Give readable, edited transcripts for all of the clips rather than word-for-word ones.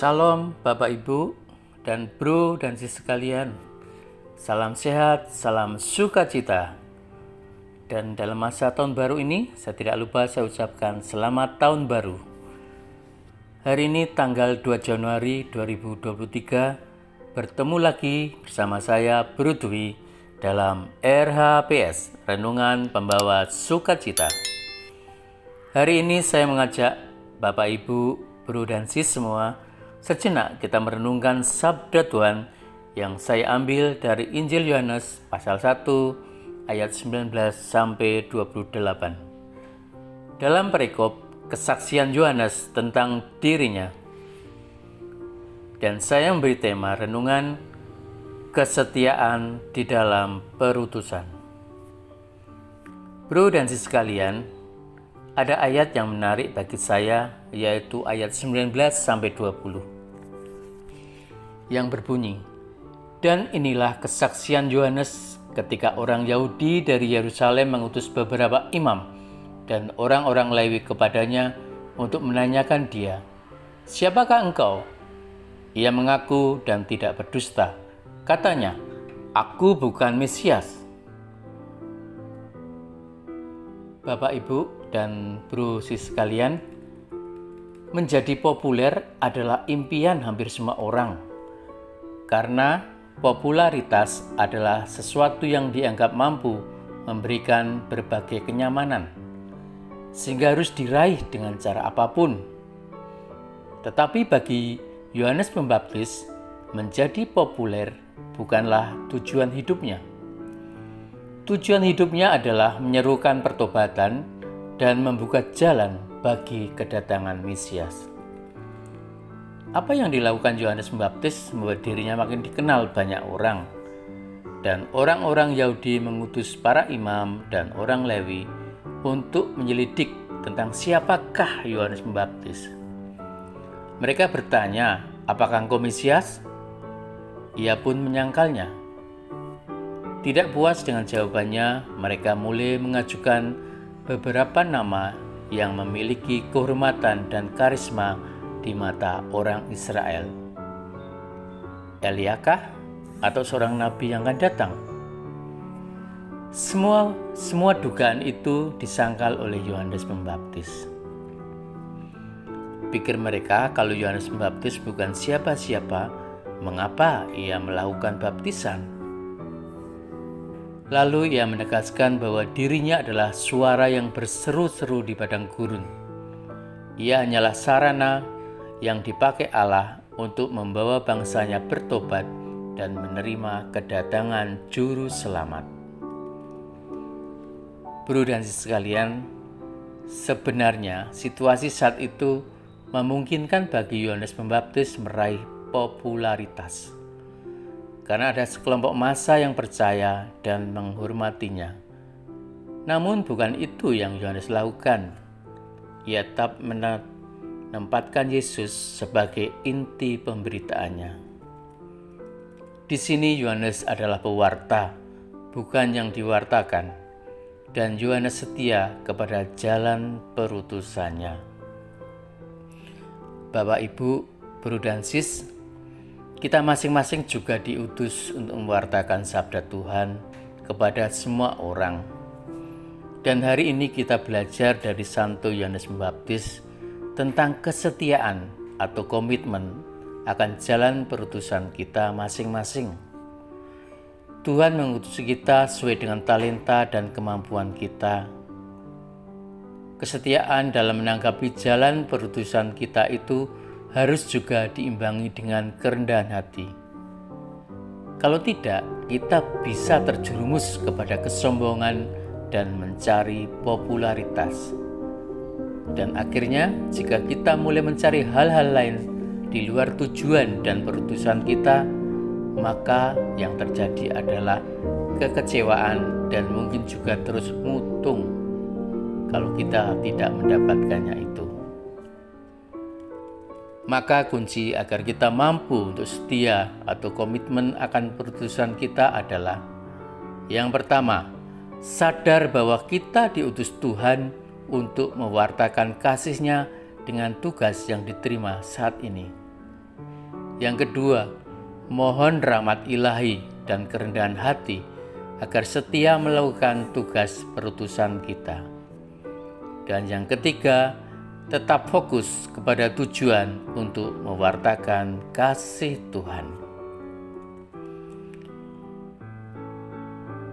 Shalom Bapak Ibu dan Bro dan Sis sekalian. Salam sehat, salam sukacita. Dan dalam masa tahun baru ini, saya tidak lupa saya ucapkan selamat tahun baru. Hari ini tanggal 2 Januari 2023, bertemu lagi bersama saya Bro Dwi dalam RHPS, Renungan Pembawa Sukacita. Hari ini saya mengajak Bapak Ibu, Bro dan Sis semua, sejenak kita merenungkan sabda Tuhan yang saya ambil dari Injil Yohanes pasal 1 ayat 19 sampai 28. Dalam perikop kesaksian Yohanes tentang dirinya. Dan saya memberi tema renungan kesetiaan di dalam perutusan. Bro dan Sis sekalian, ada ayat yang menarik bagi saya, yaitu ayat 19 sampai 20 yang berbunyi, "Dan inilah kesaksian Yohanes ketika orang Yahudi dari Yerusalem mengutus beberapa imam dan orang-orang Lewi kepadanya untuk menanyakan dia, 'Siapakah engkau?' Ia mengaku dan tidak berdusta. Katanya, 'Aku bukan Mesias.'" Bapak, Ibu, dan Bro Sis sekalian, menjadi populer adalah impian hampir semua orang. Karena popularitas adalah sesuatu yang dianggap mampu memberikan berbagai kenyamanan, sehingga harus diraih dengan cara apapun. Tetapi bagi Yohanes Pembaptis, menjadi populer bukanlah tujuan hidupnya. Tujuan hidupnya adalah menyerukan pertobatan dan membuka jalan bagi kedatangan Mesias. Apa yang dilakukan Yohanes Pembaptis membuat dirinya makin dikenal banyak orang. Dan orang-orang Yahudi mengutus para imam dan orang Lewi untuk menyelidik tentang siapakah Yohanes Pembaptis. Mereka bertanya, "Apakah engkau Mesias?" Ia pun menyangkalnya. Tidak puas dengan jawabannya, mereka mulai mengajukan beberapa nama yang memiliki kehormatan dan karisma di mata orang Israel. Eliakah atau seorang nabi yang akan datang? Semua dugaan itu disangkal oleh Yohanes Pembaptis. Pikir mereka kalau Yohanes Pembaptis bukan siapa-siapa, mengapa ia melakukan baptisan? Lalu ia menegaskan bahwa dirinya adalah suara yang berseru-seru di padang gurun. Ia hanyalah sarana yang dipakai Allah untuk membawa bangsanya bertobat dan menerima kedatangan juru selamat. Bro dan Sis sekalian, sebenarnya situasi saat itu memungkinkan bagi Yohanes Pembaptis meraih popularitas. Karena ada sekelompok massa yang percaya dan menghormatinya. Namun bukan itu yang Yohanes lakukan. Ia tetap menempatkan Yesus sebagai inti pemberitaannya. Di sini Yohanes adalah pewarta, bukan yang diwartakan, dan Yohanes setia kepada jalan perutusannya. Bapak, Ibu, Bro dan Sis, kita masing-masing juga diutus untuk mewartakan sabda Tuhan kepada semua orang. Dan hari ini kita belajar dari Santo Yohanes Pembaptis tentang kesetiaan atau komitmen akan jalan perutusan kita masing-masing. Tuhan mengutus kita sesuai dengan talenta dan kemampuan kita. Kesetiaan dalam menanggapi jalan perutusan kita itu harus juga diimbangi dengan kerendahan hati. Kalau tidak, kita bisa terjerumus kepada kesombongan dan mencari popularitas. Dan akhirnya, jika kita mulai mencari hal-hal lain di luar tujuan dan perutusan kita, maka yang terjadi adalah kekecewaan dan mungkin juga terus mutung kalau kita tidak mendapatkannya itu. Maka kunci agar kita mampu untuk setia atau komitmen akan perutusan kita adalah, yang pertama, sadar bahwa kita diutus Tuhan untuk mewartakan kasih-Nya dengan tugas yang diterima saat ini. Yang kedua, mohon rahmat ilahi dan kerendahan hati agar setia melakukan tugas perutusan kita. Dan yang ketiga, tetap fokus kepada tujuan untuk mewartakan kasih Tuhan.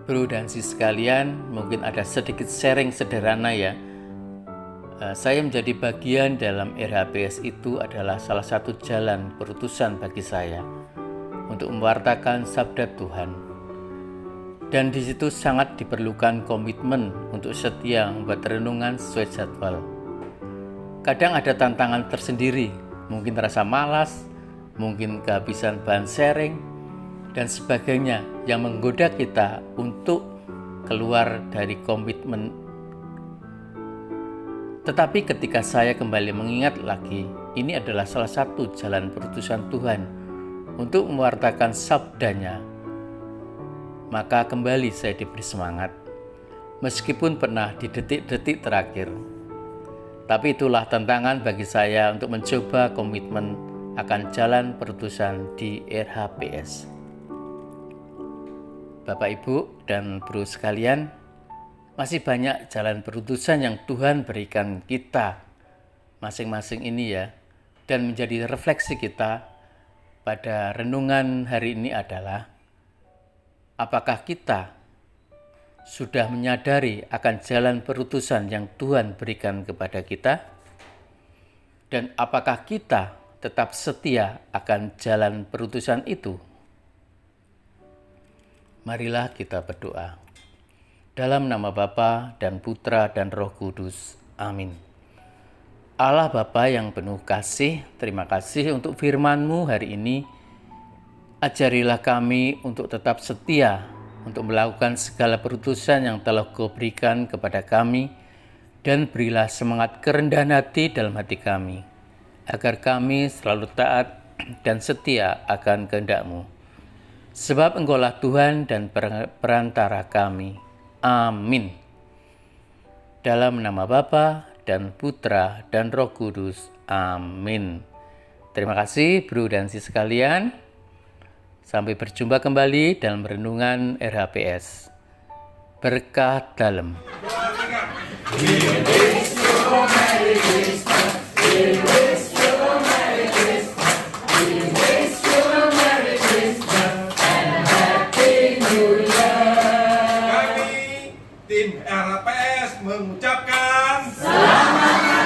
Bro dan sis sekalian, mungkin ada sedikit sharing sederhana ya. Saya menjadi bagian dalam RHPS itu adalah salah satu jalan perutusan bagi saya untuk mewartakan sabda Tuhan. Dan di situ sangat diperlukan komitmen untuk setia membuat renungan sesuai jadwal. Kadang ada tantangan tersendiri, mungkin rasa malas, mungkin kehabisan bahan sharing, dan sebagainya yang menggoda kita untuk keluar dari komitmen. Tetapi ketika saya kembali mengingat lagi, ini adalah salah satu jalan perutusan Tuhan untuk mewartakan sabdanya, maka kembali saya diberi semangat, meskipun pernah di detik-detik terakhir. Tapi itulah tantangan bagi saya untuk mencoba komitmen akan jalan perutusan di RHPS. Bapak, Ibu, dan Bro sekalian, masih banyak jalan perutusan yang Tuhan berikan kita masing-masing ini ya. Dan menjadi refleksi kita pada renungan hari ini adalah, apakah kita sudah menyadari akan jalan perutusan yang Tuhan berikan kepada kita? Dan apakah kita tetap setia akan jalan perutusan itu? Marilah kita berdoa. Dalam nama Bapa dan Putra dan Roh Kudus. Amin. Allah Bapa yang penuh kasih, terima kasih untuk firman-Mu hari ini. Ajarilah kami untuk tetap setia untuk melakukan segala perutusan yang telah Kau berikan kepada kami, dan berilah semangat kerendahan hati dalam hati kami, agar kami selalu taat dan setia akan kehendak-Mu. Sebab Engkaulah Tuhan dan perantara kami. Amin. Dalam nama Bapa dan Putra dan Roh Kudus. Amin. Terima kasih Bro dan Sis sekalian. Sampai berjumpa kembali dalam renungan RHPS. Berkah dalam. Kami tim RHPS mengucapkan selamat